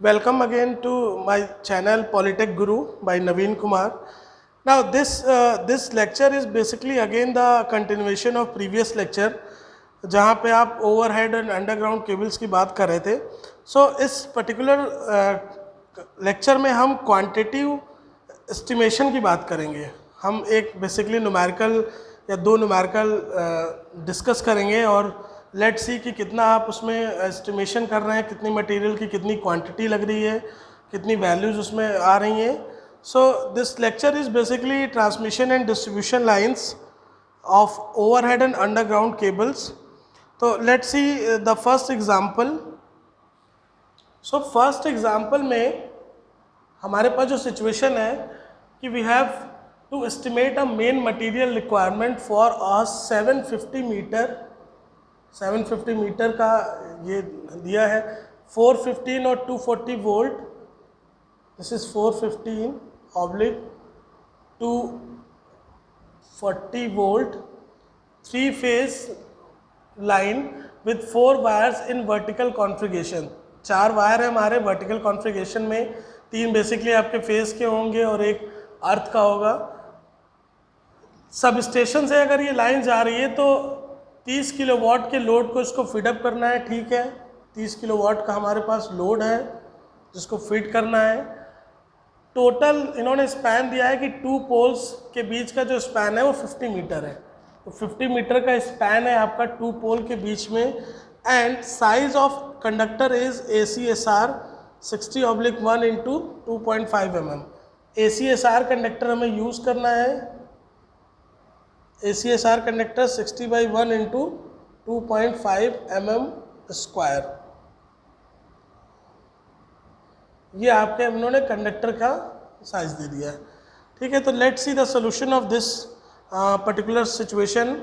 Welcome again to my channel Polytech Guru by Naveen Kumar. Now this lecture is basically again the continuation of previous lecture जहाँ पे आप overhead and underground cables की बात कर रहे थे. इस पर्टिकुलर लेक्चर में हम क्वांटिटिव एस्टिमेशन की बात करेंगे. हम एक बेसिकली न्यूमेरिकल या दो न्यूमेरिकल डिस्कस करेंगे और लेट्स सी कि कितना आप उसमें एस्टिमेशन कर रहे हैं, कितनी मटेरियल की कितनी क्वांटिटी लग रही है, कितनी वैल्यूज़ उसमें आ रही हैं. This lecture is basically transmission and distribution lines of overhead and underground cables. तो let's see the first example. First example में हमारे पास जो सिचुएशन है कि we have to estimate a main material requirement for a 750 metre का ये दिया है. 415 और 240 volt. This is 415 oblique 240 volt 3 phase line with 4 wires in vertical configuration. 4 wire है हमारे वर्टिकल कॉन्फ़िगरेशन में, 3 बेसिकली आपके फेस के होंगे और एक अर्थ का होगा. सब स्टेशन से अगर ये लाइन जा रही है तो 30 किलोवाट के लोड को इसको फीडअप करना है. ठीक है, 30 किलोवाट का हमारे पास लोड है जिसको फीड करना है. टोटल इन्होंने स्पैन दिया है कि 2 पोल्स के बीच का जो स्पैन है वो 50 मीटर है. तो 50 मीटर का स्पैन है आपका 2 पोल के बीच में. And size of conductor is ACSR 60/1 into 2.5 mm. ACSR conductor हमें यूज़ करना है. ACSR conductor 60/1 into 2.5 mm square. ये आपके उन्होंने कंडक्टर का साइज दे दिया है. ठीक है, तो let's see the solution of this particular situation.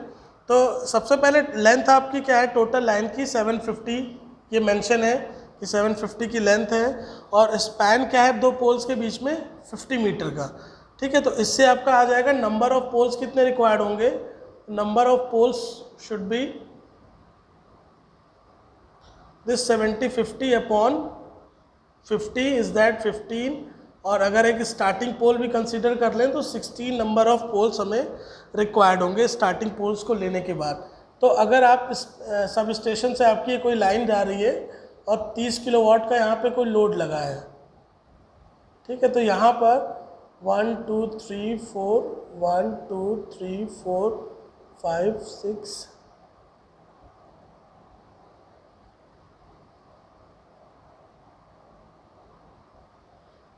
तो सबसे पहले लेंथ आपकी क्या है टोटल लाइन की 750. ये मेंशन है कि 750 की लेंथ है और स्पैन क्या है 2 पोल्स के बीच में 50 मीटर का. ठीक है, तो इससे आपका आ जाएगा नंबर ऑफ पोल्स कितने रिक्वायर्ड होंगे. Number of poles should be this 70/50 upon 50 is that 15. और अगर एक स्टार्टिंग पोल भी कंसीडर कर लें तो 16 नंबर ऑफ पोल्स हमें रिक्वायर्ड होंगे स्टार्टिंग पोल्स को लेने के बाद. तो अगर आप सब स्टेशन से आपकी कोई लाइन जा रही है और 30 किलोवाट का यहाँ पे कोई लोड लगा है. ठीक है, तो यहाँ पर 1 2 3 4 1 2 3 4 5 6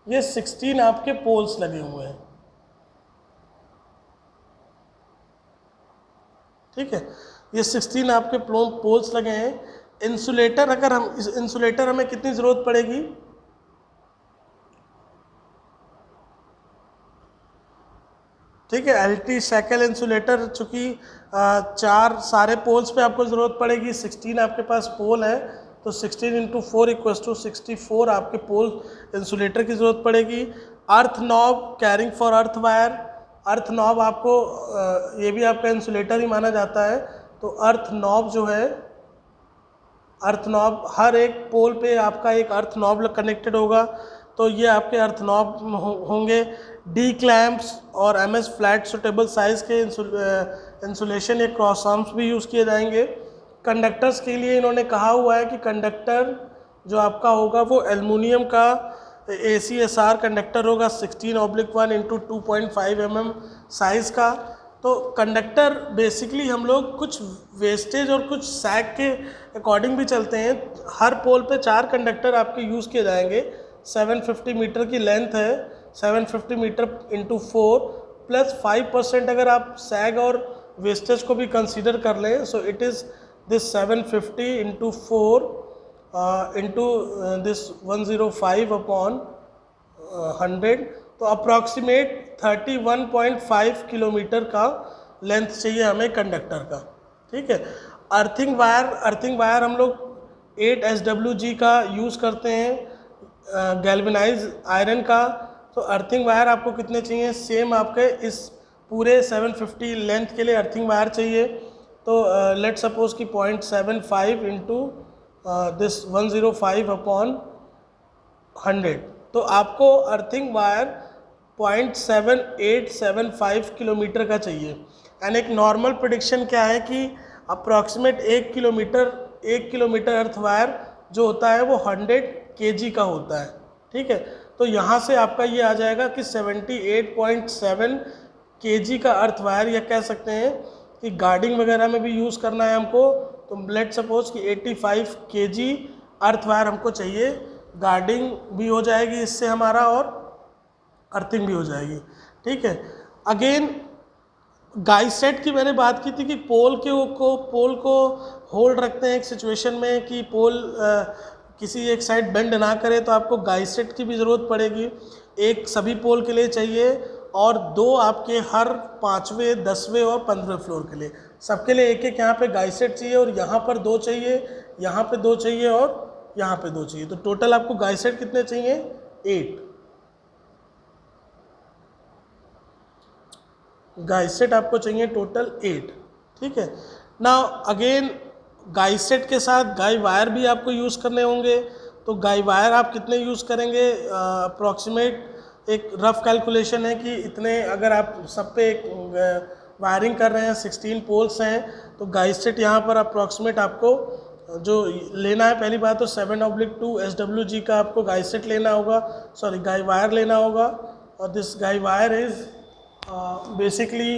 ये 16 आपके पोल्स लगे हुए हैं. ठीक है, ये 16 आपके पोल्स लगे हैं. इंसुलेटर अगर हम इंसुलेटर हमें कितनी ज़रूरत पड़ेगी. ठीक है, LT शैकल इंसुलेटर चूँकि 4 सारे पोल्स पे आपको ज़रूरत पड़ेगी. 16 आपके पास पोल है तो 16 × 4 = 64 आपके पोल इंसुलेटर की ज़रूरत पड़ेगी. Earth knob carrying for earth wire. Earth knob आपको ये भी आपका इंसुलेटर ही माना जाता है. तो अर्थ नॉब जो है, अर्थ नॉब हर एक पोल पे आपका एक अर्थ नॉब कनेक्टेड होगा. तो ये आपके अर्थ नॉब होंगे. डी क्लैम्प्स और MS फ्लैट सुटेबल साइज़ के इंसुलेशन या क्रॉस आर्म्स भी यूज़ किए जाएंगे. कंडक्टर्स के लिए इन्होंने कहा हुआ है कि कंडक्टर जो आपका होगा वो एल्युमिनियम का ACSR कंडक्टर होगा 16/1 इंटू 2.5 mm साइज़ का. तो कंडक्टर बेसिकली हम लोग कुछ वेस्टेज और कुछ सैग के अकॉर्डिंग भी चलते हैं. हर पोल पे 4 कंडक्टर आपके यूज़ किए जाएंगे. 750 मीटर की लेंथ है. 750 मीटर इंटू 4 प्लस 5% अगर आप सैग और वेस्टेज को भी कंसीडर कर लें. So it is this 750 into 4 into this 105 upon 100. तो अप्रॉक्सीमेट 31.5 किलोमीटर का लेंथ चाहिए हमें कंडक्टर का. ठीक है, अर्थिंग वायर हम लोग 8 SWG का यूज़ करते हैं गैल्वेनाइज आयरन का. तो अर्थिंग वायर आपको कितने चाहिए. सेम आपके इस पूरे 750 लेंथ के लिए अर्थिंग वायर चाहिए. तो लेट सपोज कि 0.75 इंटू दिस 105 अपॉन 100, तो आपको अर्थिंग वायर 0.7875 किलोमीटर का चाहिए। एंड एक नॉर्मल प्रेडिक्शन क्या है कि अप्रॉक्सीमेट 1 किलोमीटर अर्थ वायर जो होता है वो 100 kg का होता है। ठीक है, तो यहाँ से आपका ये आ जाएगा कि 78.7 kg का अर्थ वायर, या कह सकते हैं कि गार्डिंग वगैरह में भी यूज़ करना है हमको, तो लेट सपोज कि 85 kg अर्थ वायर हमको चाहिए। गार्डिंग भी हो जाएगी इससे हमारा और अर्थिंग भी हो जाएगी। ठीक है, अगेन गाइड सेट की मैंने बात की थी कि पोल को होल्ड रखते हैं एक सिचुएशन में कि पोल किसी एक साइड बेंड ना करे, तो आपको गाइड सेट की भी ज़रूरत पड़ेगी। एक सभी पोल के लिए चाहिए और 2 आपके हर 5वें 10वें और 15वें फ्लोर के लिए, सबके लिए एक एक यहाँ पे गाइड सेट चाहिए, और यहाँ पर 2 चाहिए, यहाँ पे 2 चाहिए और यहाँ पे 2 चाहिए। तो टोटल आपको गाइड सेट कितने चाहिए? 8 गाइड सेट आपको चाहिए, टोटल 8। ठीक है, नाउ अगेन गाइड सेट के साथ गाइड वायर भी आपको यूज़ करने होंगे। तो गाइड वायर आप कितने यूज़ करेंगे? अप्रॉक्सीमेट एक रफ कैलकुलेशन है कि इतने, अगर आप सब पे एक वायरिंग कर रहे हैं, 16 पोल्स हैं, तो गाइड सेट यहाँ पर अप्रॉक्सीमेट आपको जो लेना है, पहली बात तो 7/2 SWG का आपको गाइड सेट लेना होगा, सॉरी गाइड वायर लेना होगा। और this guide wire is basically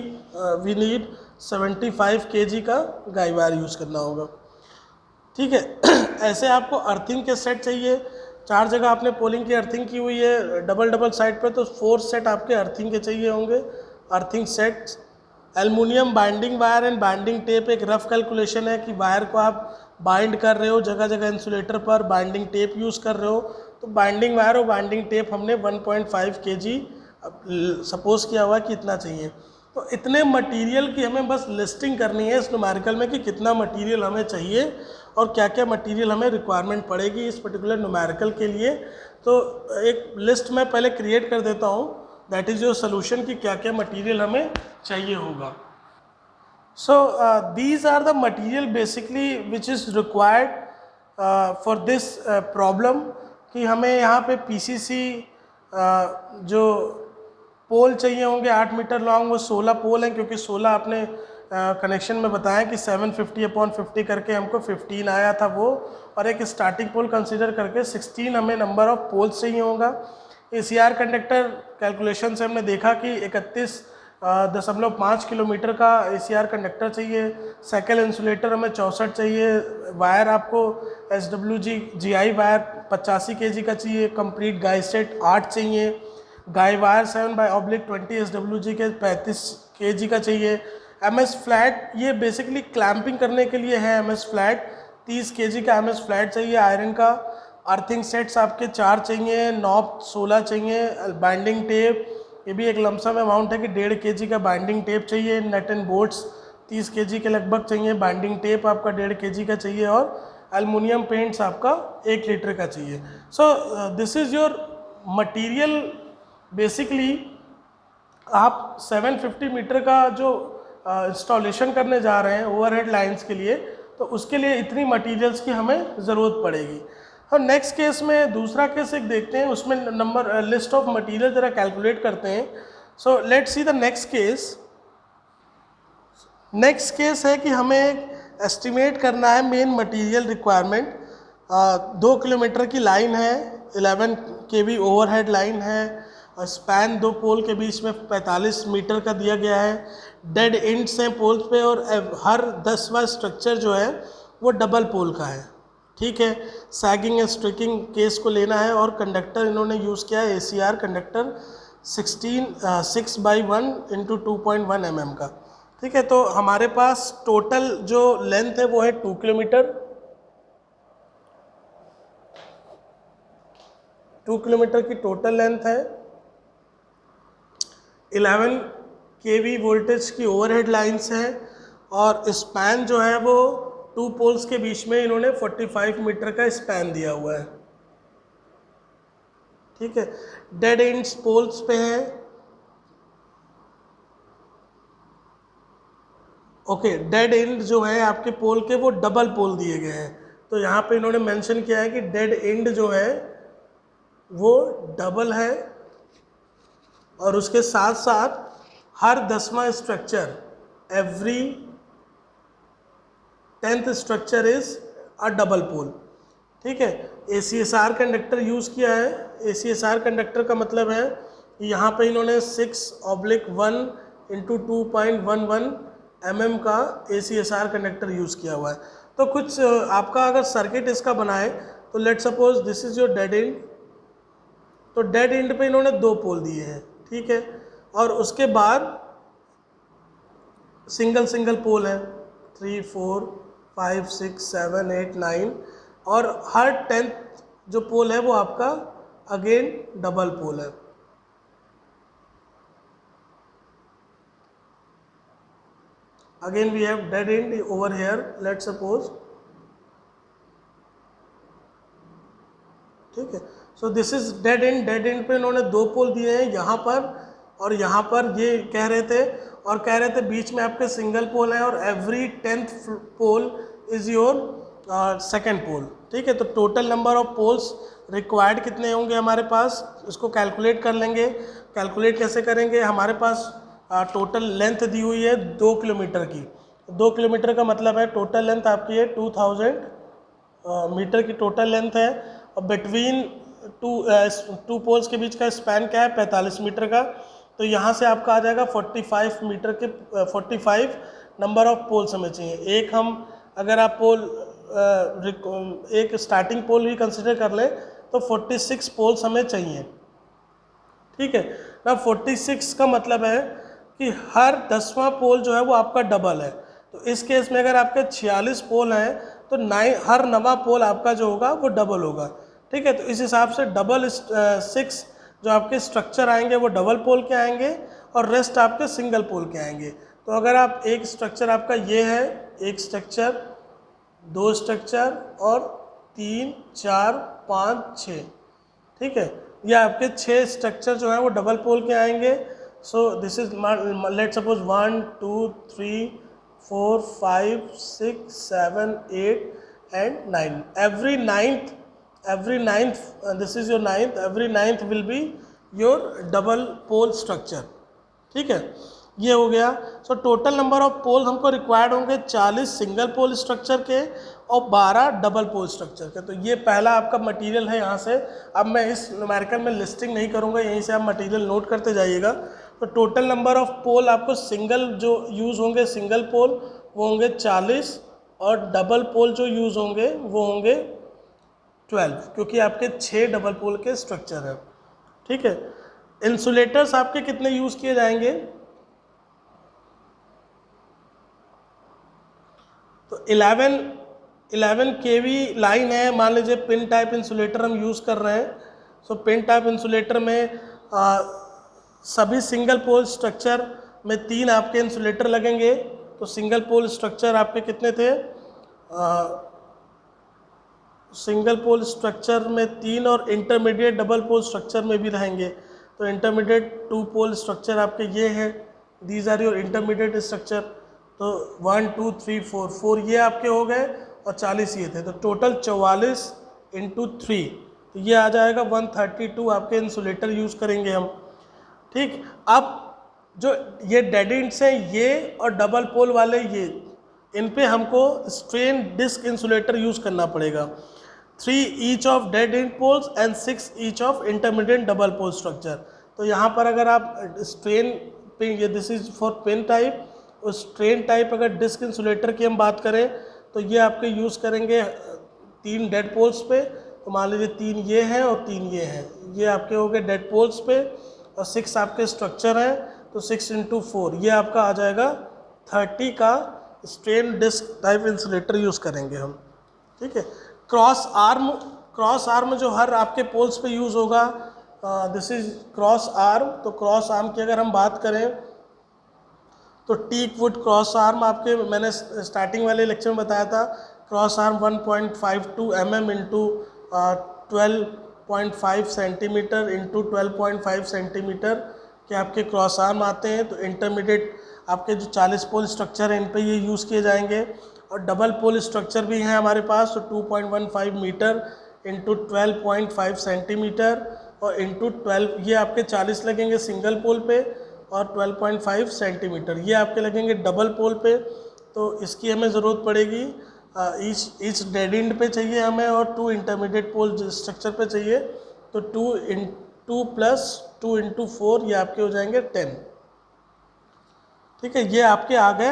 we need 75 kg का गाइड वायर यूज़ करना होगा। ठीक है, ऐसे आपको अर्थिंग के सेट चाहिए। 4 जगह आपने पोलिंग की अर्थिंग की हुई है डबल साइड पे, तो 4 सेट आपके अर्थिंग के चाहिए होंगे। Earthing sets, aluminium binding wire and binding tape, एक रफ कैलकुलेशन है कि वायर को आप बाइंड कर रहे हो, जगह जगह इंसुलेटर पर बाइंडिंग टेप यूज़ कर रहे हो, तो बाइंडिंग वायर और बाइंडिंग टेप हमने 1.5 kg सपोज किया हुआ कि इतना चाहिए। तो इतने मटेरियल की हमें बस लिस्टिंग करनी है इस न्यूमेरिकल में कि कितना मटेरियल हमें चाहिए और क्या क्या मटेरियल हमें रिक्वायरमेंट पड़ेगी इस पर्टिकुलर न्यूमेरिकल के लिए। तो एक लिस्ट मैं पहले क्रिएट कर देता हूँ, दैट इज़ योर सोल्यूशन, कि क्या क्या मटेरियल हमें चाहिए होगा। So these are the material basically which is required for this problem, कि हमें यहाँ पे PCC जो पोल चाहिए होंगे 8 मीटर लॉन्ग, वो 16 पोल हैं, क्योंकि 16 आपने कनेक्शन में बताया कि 750/50 करके हमको 15 आया था वो, और एक स्टार्टिंग पोल कंसिडर करके 16 हमें नंबर ऑफ पोल्स चाहिए होगा। ACR कंडक्टर कैलकुलेशन से हमने देखा कि 31.5 किलोमीटर का ACR कंडक्टर चाहिए। साइकिल इंसुलेटर हमें 64 चाहिए। वायर आपको SWG GI वायर 85 kg का चाहिए। कंप्लीट गाइड सेट 8 चाहिए। गाइड वायर 7/20 SWG के 35 kg का चाहिए। MS फ्लैट, ये बेसिकली क्लैंपिंग करने के लिए है। MS फ्लैट 30 kg का MS फ्लैट चाहिए आयरन का। अर्थिंग सेट्स आपके 4 चाहिए। नॉब 16 चाहिए। बाइंडिंग टेप, ये भी एक लमसम अमाउंट है कि 1.5 kg का बाइंडिंग टेप चाहिए। नट एंड बोल्ट्स 30 kg के लगभग चाहिए। बाइंडिंग टेप आपका 1.5 kg का चाहिए, और एल्युमिनियम पेंट्स आपका 1 लीटर का चाहिए। So this is your material. Basically आप 750 मीटर का जो इंस्टॉलेशन करने जा रहे हैं ओवरहेड लाइंस के लिए, तो उसके लिए इतनी मटेरियल्स की हमें ज़रूरत पड़ेगी। और नेक्स्ट केस में, दूसरा केस एक देखते हैं, उसमें नंबर लिस्ट ऑफ मटेरियल ज़रा कैलकुलेट करते हैं। So let's see the next case. Next case है कि हमें एस्टिमेट करना है मेन मटेरियल रिक्वायरमेंट। 2 किलोमीटर की लाइन है, 11 kV ओवरहेड लाइन है, और स्पैन 2 पोल के बीच में 45 मीटर का दिया गया है। डेड एंड्स हैं पोल्स पे, और हर 10वां स्ट्रक्चर जो है वो डबल पोल का है। ठीक है, सैगिंग एंड स्ट्रिकिंग केस को लेना है, और कंडक्टर इन्होंने यूज़ किया है ACR कंडक्टर 6/1 × 2.1 mm का। ठीक है, तो हमारे पास टोटल जो लेंथ है वो है 2 किलोमीटर। 2 किलोमीटर की टोटल लेंथ है। 11 kV वोल्टेज की ओवरहेड लाइंस हैं, और स्पैन जो है वो 2 पोल्स के बीच में इन्होंने 45 मीटर का स्पैन दिया हुआ है। ठीक है, डेड एंड्स पोल्स पे हैं। ओके, डेड एंड जो है आपके पोल के वो डबल पोल दिए गए हैं। तो यहाँ पे इन्होंने मेंशन किया है कि डेड एंड जो है वो डबल है, और उसके साथ साथ हर 10वां structure, every 10th structure is a double pole. ठीक है, ACSR कंडक्टर यूज़ किया है। ACSR कंडक्टर का मतलब है यहाँ पे इन्होंने 6/1 × 2.11 mm का ACSR कंडक्टर यूज़ किया हुआ है। तो कुछ आपका अगर सर्किट इसका बनाए तो let suppose this is your dead and, तो डेड एंड पे इन्होंने 2 पोल दिए हैं। ठीक है, और उसके बाद सिंगल सिंगल पोल है 3, 4, 5, 6, 7, 8, 9, और हर 10th जो पोल है वो आपका अगेन डबल पोल है। Again we have dead end over here, let suppose. ठीक है, so this is dead end. Dead end पे इन्होंने 2 पोल दिए हैं यहाँ पर और यहाँ पर, ये कह रहे थे, और कह रहे थे बीच में आपके सिंगल पोल है और every 10th pole is your second pole. ठीक है, तो total number of poles required कितने होंगे हमारे पास, इसको कैलकुलेट कर लेंगे। कैलकुलेट कैसे करेंगे, हमारे पास टोटल लेंथ दी हुई है 2 किलोमीटर की। 2 किलोमीटर का मतलब है टोटल लेंथ आपकी है 2000 मीटर की टोटल लेंथ है, और बिटवीन टू पोल्स के बीच का स्पैन क्या है 45 मीटर का। तो यहाँ से आपका आ जाएगा 45 मीटर के 45 नंबर ऑफ पोल्स हमें चाहिए। एक हम अगर आप पोल एक स्टार्टिंग पोल भी कंसिडर कर लें तो 46 पोल्स हमें चाहिए। ठीक है ना, 46 का मतलब है कि हर 10वां पोल जो है वो आपका डबल है। तो इस केस में अगर आपके 46 पोल हैं तो हर 9वां पोल आपका जो होगा वो डबल होगा। ठीक है, तो इस हिसाब से डबल 6 जो आपके स्ट्रक्चर आएंगे वो डबल पोल के आएंगे और रेस्ट आपके सिंगल पोल के आएंगे। तो अगर आप एक स्ट्रक्चर आपका ये है, एक स्ट्रक्चर, 2 स्ट्रक्चर और 3, 4, 5, 6। ठीक है, ये आपके 6 स्ट्रक्चर जो है वो डबल पोल के आएंगे। सो this is let suppose 1, 2, 3, 4, 5, 6, 7, 8 and 9। every ninth this is your ninth, every ninth will be your double pole structure। ठीक है, ये हो गया। सो टोटल नंबर ऑफ पोल हमको रिक्वायर्ड होंगे 40 सिंगल पोल स्ट्रक्चर के और 12 डबल पोल स्ट्रक्चर के। तो ये पहला आपका मटेरियल है यहाँ से। अब मैं इस न्यूमेरिकल में लिस्टिंग नहीं करूँगा, यहीं से आप मटेरियल नोट करते जाइएगा। तो टोटल नंबर ऑफ पोल आपको सिंगल जो यूज़ होंगे, सिंगल पोल वो होंगे 40, और डबल पोल जो यूज़ होंगे वो होंगे 12, क्योंकि आपके 6 डबल पोल के स्ट्रक्चर हैं। ठीक है, इंसुलेटर्स आपके कितने यूज़ किए जाएंगे, तो 11 kV लाइन है, मान लीजिए पिन टाइप इंसुलेटर हम यूज़ कर रहे हैं। सो पिन टाइप इंसुलेटर में सभी सिंगल पोल स्ट्रक्चर में 3 आपके इंसुलेटर लगेंगे। तो सिंगल पोल स्ट्रक्चर आपके कितने थे, सिंगल पोल स्ट्रक्चर में 3 और इंटरमीडिएट डबल पोल स्ट्रक्चर में भी रहेंगे। तो इंटरमीडिएट 2 पोल स्ट्रक्चर आपके ये हैं, these are your intermediate structure. तो 1, 2, 3, 4 ये आपके हो गए और 40 ये थे। तो टोटल 44 × 3, तो ये आ जाएगा 132 आपके इंसुलेटर यूज़ करेंगे हम। ठीक, अब जो ये डेड एंड्स हैं ये और डबल पोल वाले ये, इन पे हमको स्ट्रेन डिस्क इंसुलेटर यूज़ करना पड़ेगा। 3 each of dead end poles and 6 each of intermediate double pole structure. तो यहाँ पर अगर आप स्ट्रेन पे, ये this is for pin type, उस स्ट्रेन टाइप अगर डिस्क इंसुलेटर की हम बात करें तो ये आपके यूज़ करेंगे 3 डेड पोल्स पे। तो मान लीजिए 3 ये हैं और 3 ये हैं, ये आपके हो गए डेड पोल्स पे, और 6 आपके स्ट्रक्चर हैं। तो 6 × 4 ये आपका आ जाएगा 30 का strain disc type insulator use करेंगे हम। ठीक है, क्रॉस आर्म जो हर आपके पोल्स पे यूज़ होगा, दिस इज क्रॉस आर्म। तो क्रॉस आर्म की अगर हम बात करें तो टीक वुड क्रॉस आर्म आपके, मैंने स्टार्टिंग वाले लेक्चर में बताया था, cross arm 1.52 mm × 12.5 centimetre × 12.5 centimetre के आपके क्रॉस आर्म आते हैं। तो इंटरमीडिएट आपके जो 40 पोल स्ट्रक्चर हैं इन पे ये यूज़ किए जाएंगे, और डबल पोल स्ट्रक्चर भी हैं हमारे पास। तो 2.15 मीटर × 12.5 सेंटीमीटर और इंटू 12, ये आपके 40 लगेंगे सिंगल पोल पे और 12.5 सेंटीमीटर ये आपके लगेंगे डबल पोल पे। तो इसकी हमें ज़रूरत पड़ेगी, ईच डेड एंड पे चाहिए हमें और 2 इंटरमीडिएट पोल स्ट्रक्चर पे चाहिए। तो 2 प्लस 2 इंटू 4 ये आपके हो जाएंगे 10। ठीक है, ये आपके आ गए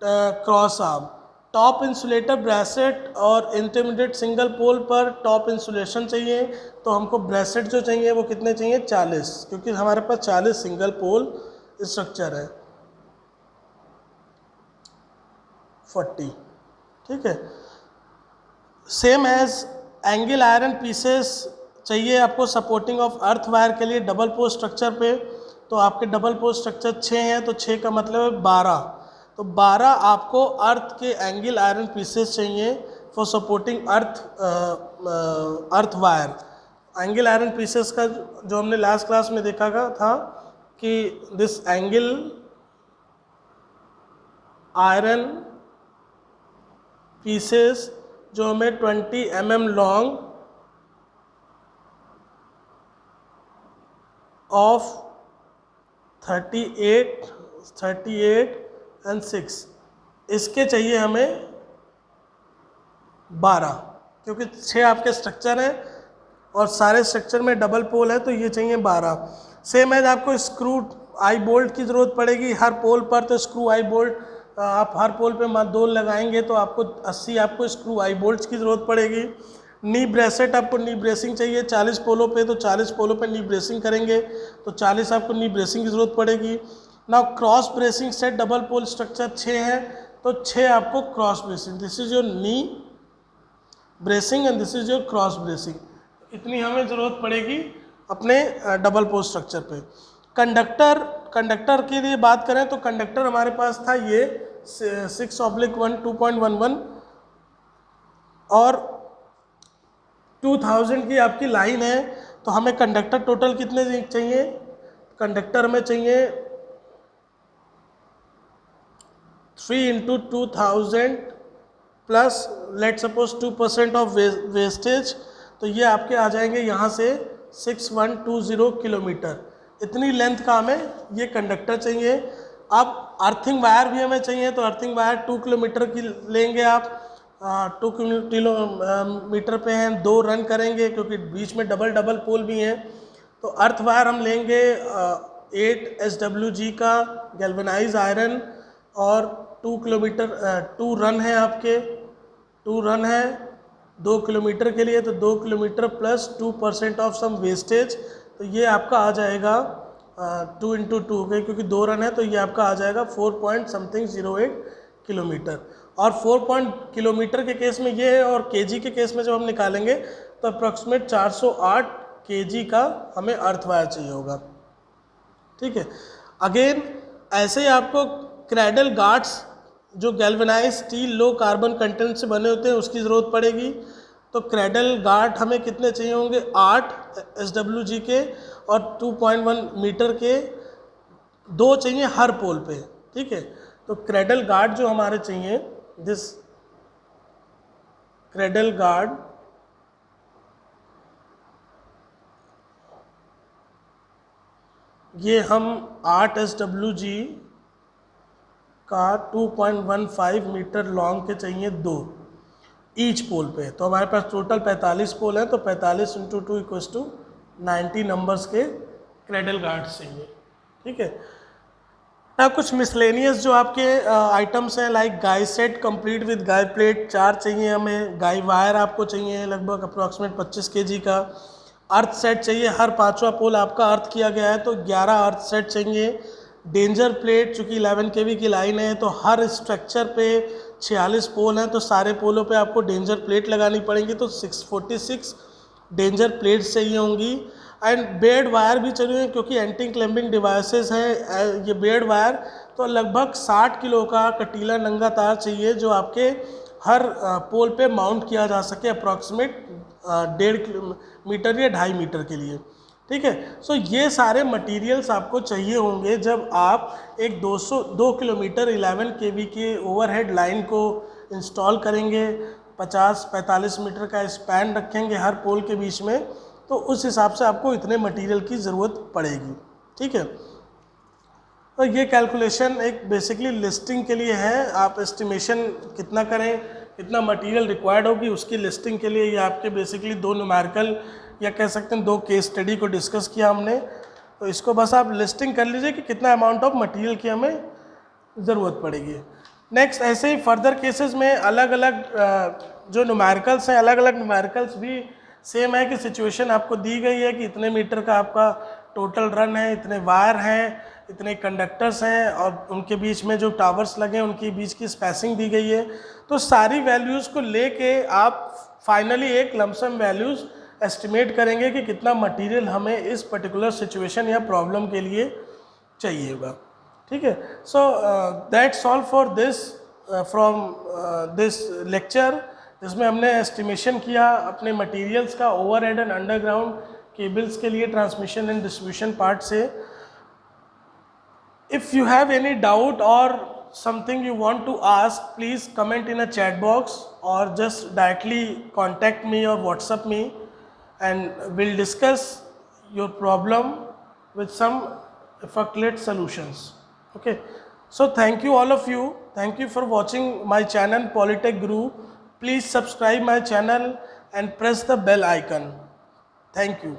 क्रॉस आर्म। टॉप इंसुलेटर ब्रेसेट और इंटरमीडिएट सिंगल पोल पर टॉप इंसुलेशन चाहिए, तो हमको ब्रेसेट जो चाहिए वो कितने चाहिए 40, क्योंकि हमारे पास 40 सिंगल पोल स्ट्रक्चर है। 40, ठीक है। Same as angle iron pieces चाहिए आपको सपोर्टिंग ऑफ अर्थ वायर के लिए डबल पोल स्ट्रक्चर पे। तो आपके डबल पोल स्ट्रक्चर 6 हैं, तो 6 का मतलब है 12। तो 12 आपको अर्थ के एंगल आयरन पीसेस चाहिए for supporting earth wire. Angle iron pieces का जो हमने लास्ट क्लास में देखा था कि दिस एंगल आयरन पीसेस जो हमें 20 mm लॉन्ग ऑफ 38 एंड 6 इसके चाहिए हमें 12, क्योंकि 6 आपके स्ट्रक्चर हैं और सारे स्ट्रक्चर में डबल पोल है, तो ये चाहिए 12। सेम एज आपको स्क्रू आई बोल्ट की ज़रूरत पड़ेगी हर पोल पर। तो स्क्रू आई बोल्ट आप हर पोल पे 2 लगाएंगे तो आपको 80 आपको स्क्रू आई बोल्ट्स की ज़रूरत पड़ेगी। नी ब्रेसेट आपको नी ब्रेसिंग चाहिए 40 पोलों पे, तो 40 पोलों पे नी ब्रेसिंग करेंगे तो 40 आपको नी ब्रेसिंग की ज़रूरत पड़ेगी। ना cross bracing set double pole structure 6 है, तो 6 आपको cross bracing, this is your knee bracing and this is your cross bracing. इतनी हमें ज़रूरत पड़ेगी अपने डबल पोल स्ट्रक्चर पे। कंडक्टर के लिए बात करें तो कंडक्टर हमारे पास था ये 6/1 2.11 और 2000 की आपकी लाइन है। तो हमें कंडक्टर टोटल कितने चाहिए, कंडक्टर में चाहिए 3 into 2000 plus let suppose 2% of wastage, तो ये आपके आ जाएंगे यहाँ से 6120 किलोमीटर। इतनी लेंथ का हमें ये कंडक्टर चाहिए। अब अर्थिंग वायर भी हमें चाहिए, तो अर्थिंग वायर 2 किलोमीटर की लेंगे आप। 2 किलोमीटर पे हैं, 2 रन करेंगे क्योंकि बीच में डबल पोल भी हैं। तो अर्थ वायर हम लेंगे 8 SWG का गैल्वेनाइज आयरन और 2 किलोमीटर 2 रन है आपके, 2 रन है 2 किलोमीटर के लिए। तो 2 kilometre plus 2% of some wastage, तो ये आपका आ जाएगा 2 इंटू 2 क्योंकि 2 रन है, तो ये आपका आ जाएगा 4.08 किलोमीटर। और 4 किलोमीटर के केस में ये है, और केजी के केस में जब हम निकालेंगे तो अप्रॉक्सीमेट 408 केजी का हमें अर्थ वायर चाहिए होगा। ठीक है, अगेन ऐसे ही आपको क्रेडल गार्ड्स जो galvanise steel low carbon content से बने होते हैं उसकी ज़रूरत पड़ेगी। तो क्रेडल गार्ड हमें कितने चाहिए होंगे 8 SWG के और 2.1 मीटर के, 2 चाहिए हर पोल पे। ठीक है, तो क्रेडल गार्ड जो हमारे चाहिए, दिस क्रेडल गार्ड ये हम 8 SWG का 2.15 मीटर लॉन्ग के चाहिए 2 ईच पोल पे। तो हमारे पास टोटल 45 पोल हैं, तो 45 इंटू 2 इक्वल्स टू 90 नंबर्स के क्रेडल गार्ड्स चाहिए। ठीक है, ना कुछ मिसलेनियस जो आपके आइटम्स हैं like guy set complete with guy plate 4 चाहिए हमें। गाय वायर आपको चाहिए लगभग अप्रॉक्सीमेट 25 kg का। अर्थ सेट चाहिए, हर 5वां पोल आपका अर्थ किया गया है तो 11 अर्थ सेट चाहिए। डेंजर प्लेट चूँकि 11 kV की लाइन है, तो हर स्ट्रक्चर पे 46 पोल हैं, तो सारे पोलों पे आपको डेंजर प्लेट लगानी पड़ेंगी, तो 646 डेंजर प्लेट्स चाहिए होंगी। एंड बेड वायर भी चाहिए क्योंकि एंटी क्लैम्पिंग डिवाइसेस हैं ये बेड वायर। तो लगभग 60 किलो का कटीला नंगा तार चाहिए जो आपके हर पोल पे माउंट किया जा सके अप्रॉक्सीमेट 1.5 मीटर या 2.5 मीटर के लिए। ठीक है, सो ये सारे मटेरियल्स आपको चाहिए होंगे जब आप एक 2 किलोमीटर 11 kV के ओवरहेड लाइन को इंस्टॉल करेंगे। 50-45 मीटर का स्पैन रखेंगे हर पोल के बीच में, तो उस हिसाब से आपको इतने मटेरियल की ज़रूरत पड़ेगी। ठीक है, तो ये कैलकुलेशन एक बेसिकली लिस्टिंग के लिए है। आप एस्टिमेशन कितना करें, कितना मटेरियल रिक्वायर्ड होगी, उसकी लिस्टिंग के लिए ये आपके बेसिकली दो न्यूमेरिकल या कह सकते हैं दो केस स्टडी को डिस्कस किया हमने। तो इसको बस आप लिस्टिंग कर लीजिए कि कितना अमाउंट ऑफ मटेरियल की हमें ज़रूरत पड़ेगी। नेक्स्ट, ऐसे ही फर्दर केसेस में अलग अलग जो न्यूमेरिकल्स हैं, अलग अलग न्यूमेरिकल्स भी सेम है कि सिचुएशन आपको दी गई है कि इतने मीटर का आपका टोटल रन है, इतने वायर हैं, इतने कंडक्टर्स हैं और उनके बीच में जो टावर्स लगे हैं उनके बीच की स्पेसिंग दी गई है। तो सारी वैल्यूज़ को लेके आप फाइनली एक लमसम वैल्यूज़ एस्टिमेट करेंगे कि कितना मटेरियल हमें इस पर्टिकुलर सिचुएशन या प्रॉब्लम के लिए चाहिए होगा। ठीक है, so that's all for this from this lecture, जिसमें हमने एस्टिमेशन किया अपने मटेरियल्स का ओवरहेड एंड अंडरग्राउंड केबल्स के लिए ट्रांसमिशन एंड डिस्ट्रीब्यूशन पार्ट से। If you have any doubt or something you want to ask, please comment in a chat box or just directly contact me or WhatsApp me and we'll discuss your problem with some effective solutions. Okay, so thank you all of you. Thank you for watching my channel Polytech Guru. Please subscribe my channel and press the bell icon. Thank you.